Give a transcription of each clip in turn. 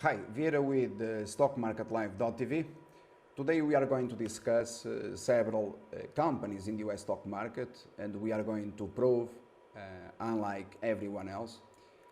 Hi, Vieira with stockmarketlive.tv. Today we are going to discuss several companies in the US stock market, and we are going to prove, unlike everyone else,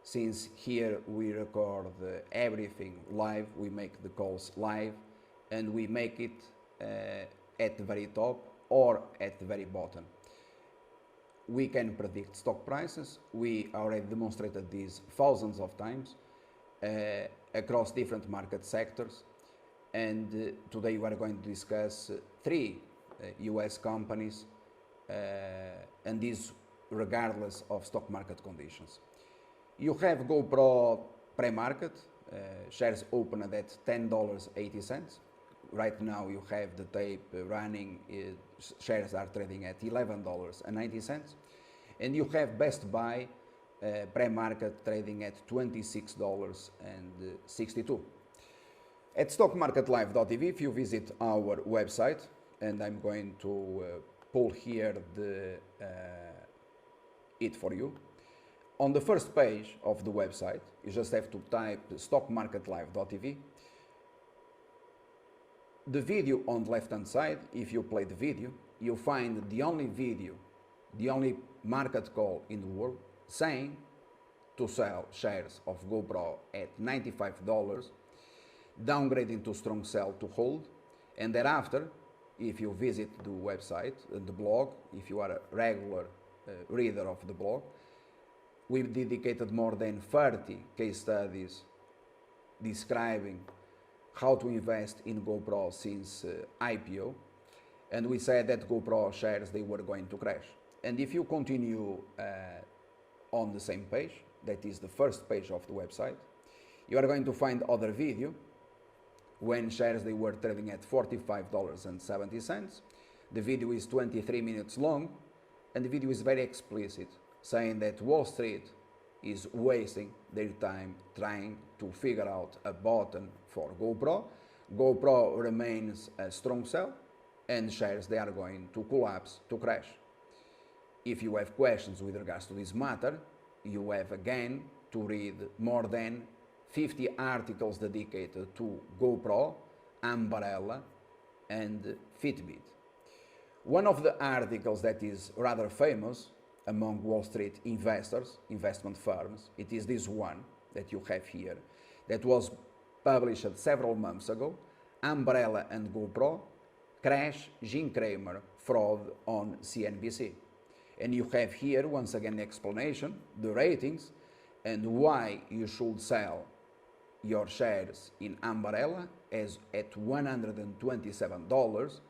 since here we record everything live, we make the calls live, and we make it at the very top or at the very bottom. We can predict stock prices. We already demonstrated this thousands of times across different market sectors, and today we are going to discuss three US companies, and this regardless of stock market conditions. You have GoPro pre-market, shares opened at $10.80. Right now you have the tape running, shares are trading at $11.90, and you have Best Buy pre-market trading at $26.62. At stockmarketlive.tv, if you visit our website, and I'm going to pull here it for you. On the first page of the website, you just have to type stockmarketlive.tv. The video on the left hand side, if you play the video, you find the only video, the only market call in the world saying to sell shares of GoPro at $95, downgrading to strong sell to hold, and thereafter, if you visit the website and the blog, if you are a regular reader of the blog, we've dedicated more than 30 case studies describing how to invest in GoPro since IPO, and we said that GoPro shares, they were going to crash. And if you continue on the same page, that is the first page of the website, you are going to find other video when shares, they were trading at $45.70. The video is 23 minutes long, and the video is very explicit, saying that Wall Street is wasting their time trying to figure out a bottom for GoPro. GoPro remains a strong sell, and shares, they are going to collapse, to crash. If you have questions with regards to this matter, you have again to read more than 50 articles dedicated to GoPro, Umbrella, and Fitbit. One of the articles that is rather famous among Wall Street investors, investment firms, it is this one that you have here, that was published several months ago, Umbrella and GoPro, crash, Jim Cramer, fraud on CNBC. And you have here, once again, the explanation, the ratings, and why you should sell your shares in Umbrella as at $127.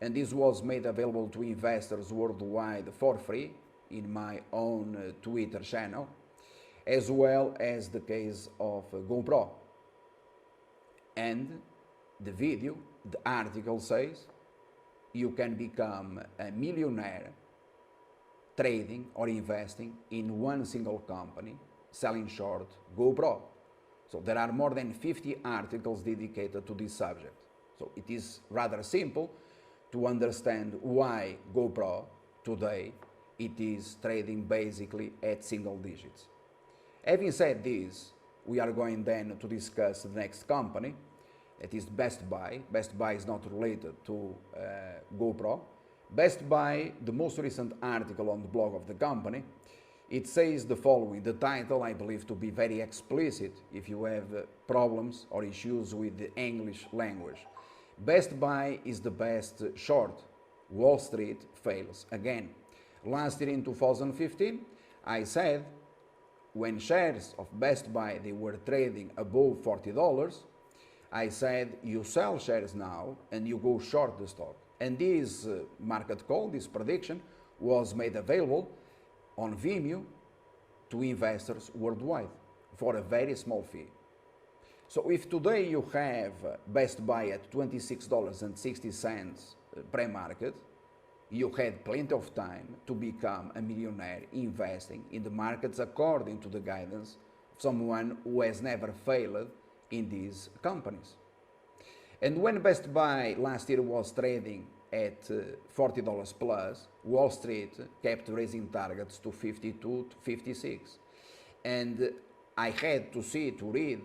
And this was made available to investors worldwide for free in my own Twitter channel, as well as the case of GoPro. And the video, the article says, you can become a millionaire trading or investing in one single company, selling short GoPro. So there are more than 50 articles dedicated to this subject. So it is rather simple to understand why GoPro today it is trading basically at single digits. Having said this, we are going then to discuss the next company, that is Best Buy. Best Buy is not related to GoPro. Best Buy, the most recent article on the blog of the company, it says the following. The title I believe to be very explicit if you have problems or issues with the English language. Best Buy is the best short. Wall Street fails again. Last year in 2015, I said when shares of Best Buy, they were trading above $40, I said you sell shares now and you go short the stock. And this market call, this prediction, was made available on Vimeo to investors worldwide for a very small fee. So if today you have Best Buy at $26.60 pre-market, you had plenty of time to become a millionaire investing in the markets according to the guidance of someone who has never failed in these companies. And when Best Buy last year was trading at $40 plus, Wall Street kept raising targets to 52 to 56. And I had to see, to read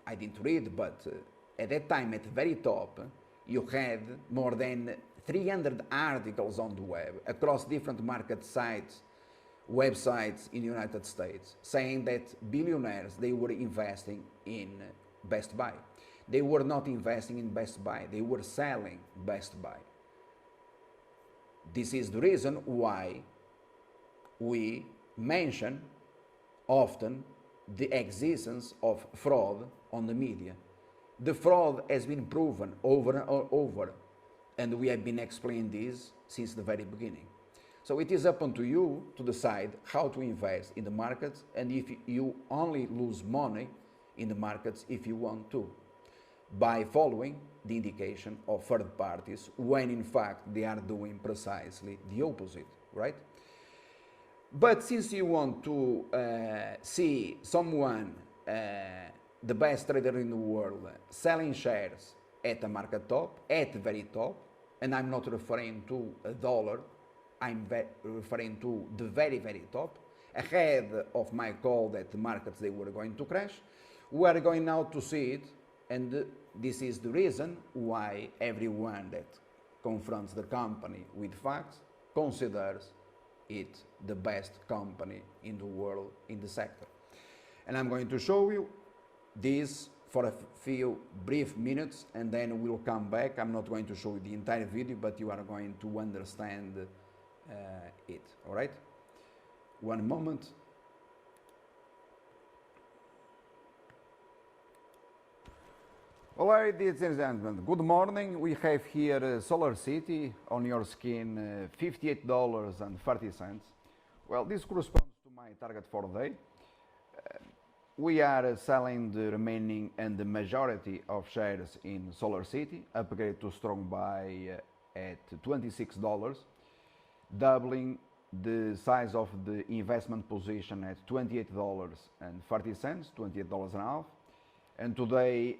I didn't read, but at that time, at the very top, you had more than 300 articles on the web across different market sites, websites in the United States, saying that billionaires, they were investing in Best Buy. They were not investing in Best Buy, they were selling Best Buy. This is the reason why we mention often the existence of fraud on the media. The fraud has been proven over and over, and we have been explaining this since the very beginning. So it is up to you to decide how to invest in the markets, and if you only lose money in the markets if you want to, by following the indication of third parties when in fact they are doing precisely the opposite, right? But since you want to see someone, the best trader in the world, selling shares at the market top, at the very top, and I'm not referring to a dollar, I'm referring to the very, very top, ahead of my call that the markets, they were going to crash, we are going now to see it, and this is the reason why everyone that confronts the company with facts considers it the best company in the world in the sector. And I'm going to show you this for a few brief minutes, and then we'll come back. I'm not going to show you the entire video, but you are going to understand it, all right? One moment. All right, ladies and gentlemen, good morning. We have here Solar City on your screen, $58.30. Well, this corresponds to my target for the day. We are selling the remaining and the majority of shares in Solar City, upgrade to strong buy at $26, doubling the size of the investment position at $28.30, $28.50. And today,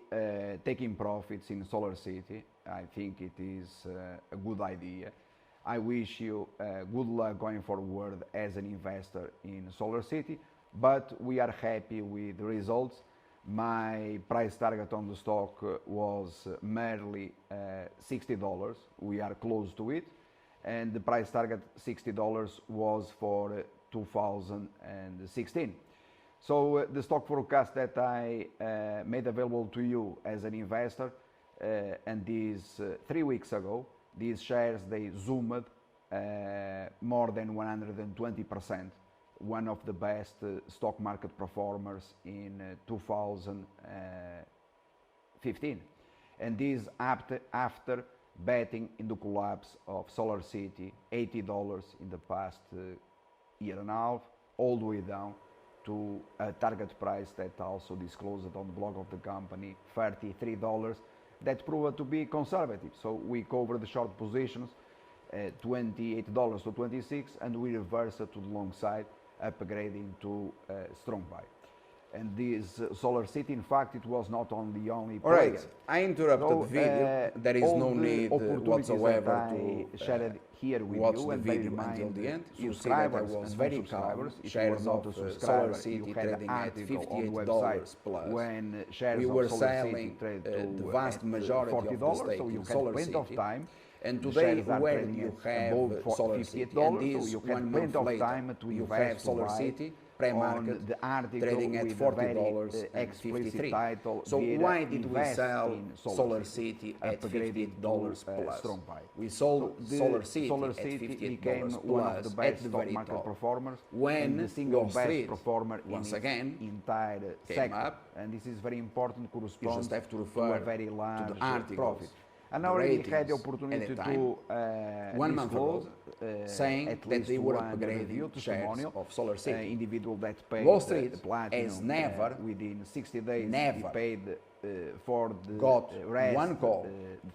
taking profits in Solar City, I think it is a good idea. I wish you good luck going forward as an investor in Solar City, but we are happy with the results. My price target on the stock was merely $60. We are close to it. And the price target $60 was for 2016. So the stock forecast that I made available to you as an investor, and these 3 weeks ago, these shares, they zoomed more than 120%, one of the best stock market performers in 2015. And this after betting in the collapse of Solar City, $80 in the past year and a half, all the way down to a target price that also disclosed on the blog of the company, $33, that proved to be conservative. So we covered the short positions, $28 to 26, and we reversed to the long side, upgrading to strong buy. And this Solar City, in fact, it was not on the only player. All right, I interrupted the video. There is no need whatsoever to share it here with you and bear in mind until the end. You see that I was very calm. Shares of Solar City trading at $58 plus. When shares we were selling the vast majority of the stake in Solar City. And today, where you have Solar City, and this 1 month later, you have Solar City pre-market trading at $40.53. So why did we sell Solar City at $58 plus? We sold Solar City at $58 plus at the very top. When the single best performer once again entire came up, and this is very important, corresponds to a very large to the articles. And I already had the opportunity to 1 month ago saying that they were upgrading shares of Solar City. Individual that paid Wall Street has never, within 60 days, never paid for the got rest, one call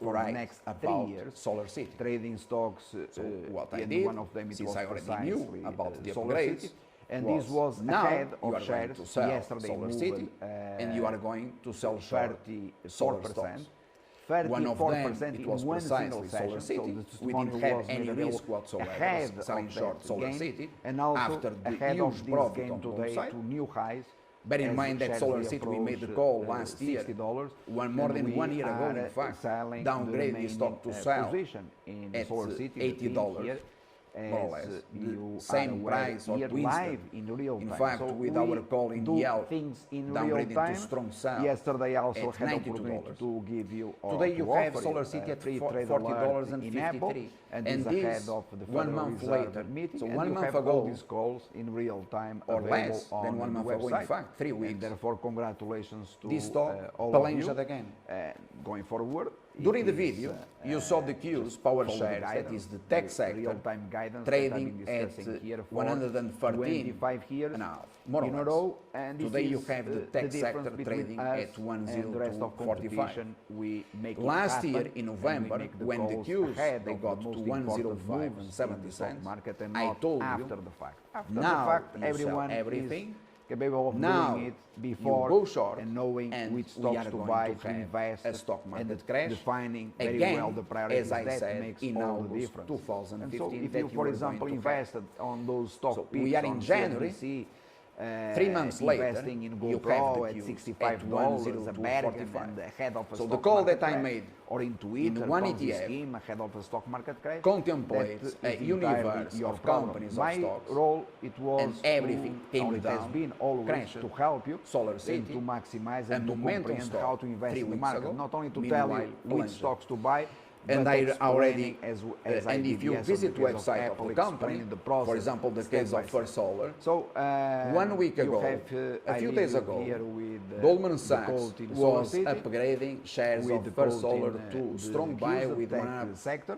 for the next 3 years. Solar City trading stocks. So what I did, one of them it was I already knew about the upgrades. And this was ahead of shares yesterday Solar City, and you are going to sell 34%. 34% it was precisely Solar City. We didn't have any risk whatsoever selling short Solar City, and also after the huge profit on today to new highs Bear in mind that Solar City, we made the call last year, $60, more than 1 year ago, in fact, downgrade the stock to sell at $80, more or less, the same price or twice. In fact, with our call in Yelp, downgrading to strong sell Yesterday I also at had the $92. opportunity to give you Today you have Solar City at $40.53, and this 1 month later, so 1 month ago, all these calls in real time or less than 1 month ago, in fact, 3 weeks. And therefore, congratulations to this stock all of you. again. Going forward, during the video, you saw the Q's power shares, that is the tech sector, trading at 113 and a half, more or less. And today you have the tech sector trading at 102.45. Last year in November, when the Q's they got to 105.70, I told you, after the fact. After now the fact, you everyone sell everything. Capable of now doing it before you go short, and knowing which stocks to buy, to invest, a stock market and crash, defining very again, well the priorities. as I that said, makes in all August the difference. 2015, and so if that you, for example, invested on those stock so picks we are in on January, CNBC, 3 months later, investing in you GoPro have the at Qs $65 at a bargain and ahead of a so stock the call market that I crash, made or in Twitter, in one Ponzi ETF scheme ahead of a stock market crash, contemplates that a is universe your of problem. companies, My of stocks, role it was and everything to, came it down, has been always crashed, to help you Solar and City, to maximize a and to momentum comprehend stock how to invest 3 in the weeks market, ago, not only to tell meanwhile, you which plunged. stocks to buy, and but I explaining already, as I and did if you yesterday visit in the case website of Apple, the company, explaining the process for example, the step case by of step. First Solar, So 1 week you ago, have, a few I days leave ago, you here with, Goldman the Sachs quote in Solar was City, upgrading shares with of the First quote Solar in, to the strong Qs, buy the with tech sector,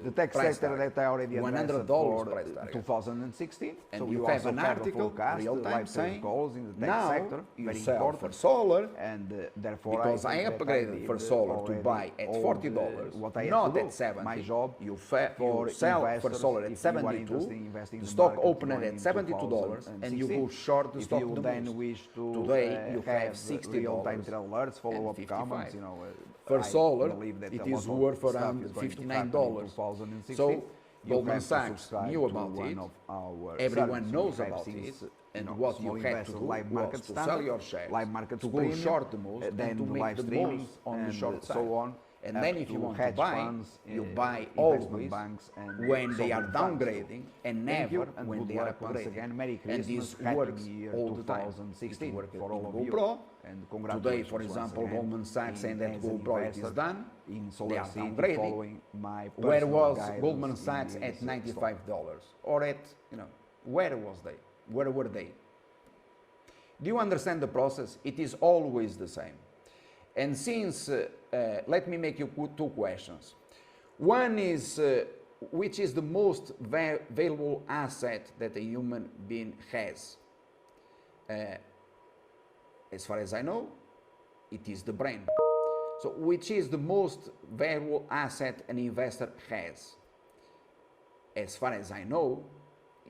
the price tech sector target, that I already addressed $100 for price target. 2016. And so you you have also an have a article, forecast, real time, live saying calls in the tech now sector, you very sell important. for solar, And therefore because I think that upgraded did for solar to already buy at all $40, what I had not to do. at 70. My job You for sell for investors, solar if at you are 72, interested in investing in the the stock market opened going at in $72, and you go 2016. short the If stock you the then most. wish to Today you have real-time $60 alerts, follow-up and comments, 55. you know, For I solar, believe that it a is lot of worth stuff around is going to $59. happen in 2016. So You Goldman have to Sachs subscribe knew to about one it. of our Everyone services. knows We have about since, it, and what you small had to investors, do live market was to standard, sell your shares, live market to go premium, short the most, then and to the make live the streaming, most on the and short side. so on. And then if you want to hedge buy, funds, you buy investment always banks and when they are sovereign funds. downgrading and Thank you, never and when good they are luck once upgrading. again. Merry And Christmas, this Happy works New Year all the time. 2016 It worked for in all of you. GoPro. And Today, congratulations for once example, again Goldman Sachs saying that as an GoPro it is investor done. in They Solar are City, downgrading. following my Where personal was guidance Goldman in Sachs this at stock. $95? Or at, where was they? Where were they? Do you understand the process? It is always the same. And since, let me make you two questions. One is, which is the most valuable asset that a human being has? As far as I know, it is the brain. So which is the most valuable asset an investor has? As far as I know,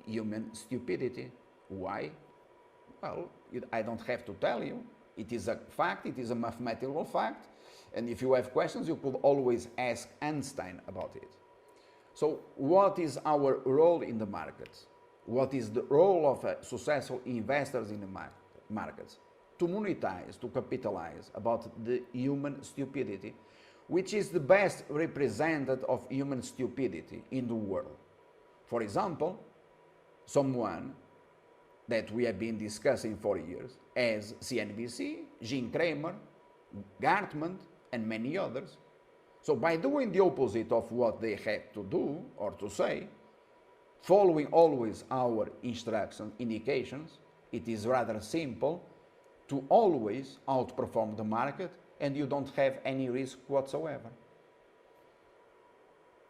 human stupidity. Why? Well, I don't have to tell you. It is a fact, it is a mathematical fact, and if you have questions, you could always ask Einstein about it. So what is our role in the markets? What is the role of successful investors in the markets? To monetize, to capitalize about the human stupidity, which is the best representative of human stupidity in the world. For example, someone that we have been discussing for years as CNBC, Jim Cramer, Gartman, and many others. So by doing the opposite of what they had to do or to say, following always our instructions, indications, it is rather simple to always outperform the market and you don't have any risk whatsoever.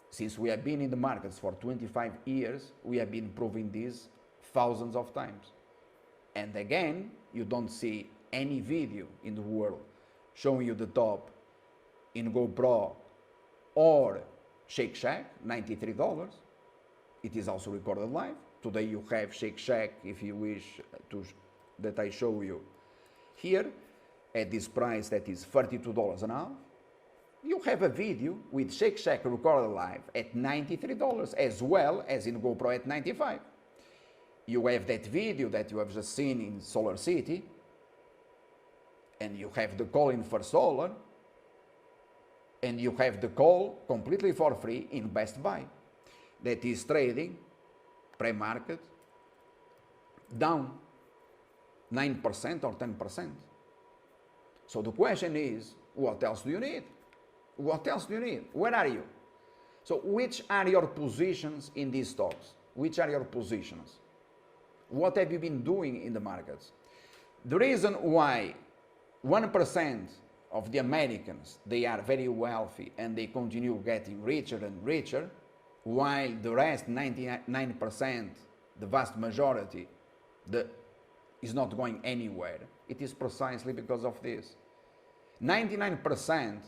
Since we have been in the markets for 25 years, we have been proving this thousands of times. And again, you don't see any video in the world showing you the top in GoPro or Shake Shack, $93. It is also recorded live. Today you have Shake Shack, if you wish to that I show you here, at this price that is $32 an hour. You have a video with Shake Shack recorded live at $93 as well as in GoPro at $95. You have that video that you have just seen in Solar City and you have the call in First Solar, and you have the call completely for free in Best Buy, that is trading pre-market down 9% or 10%. So the question is, what else do you need? What else do you need? Where are you? So which are your positions in these stocks? Which are your positions? What have you been doing in the markets? The reason why 1% of the Americans, they are very wealthy and they continue getting richer and richer, while the rest, 99%, the vast majority, is not going anywhere. It is precisely because of this. 99%,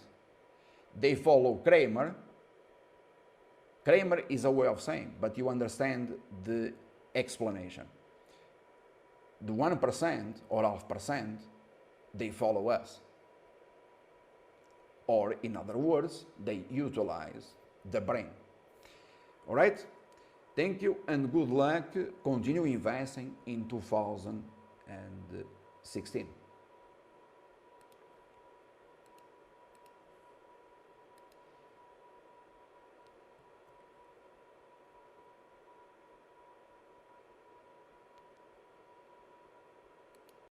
they follow Kramer. Kramer is a way of saying, but you understand the explanation. The 1% or 0.5%, they follow us. Or in other words, they utilize the brain. All right? Thank you and good luck. Continue investing in 2016.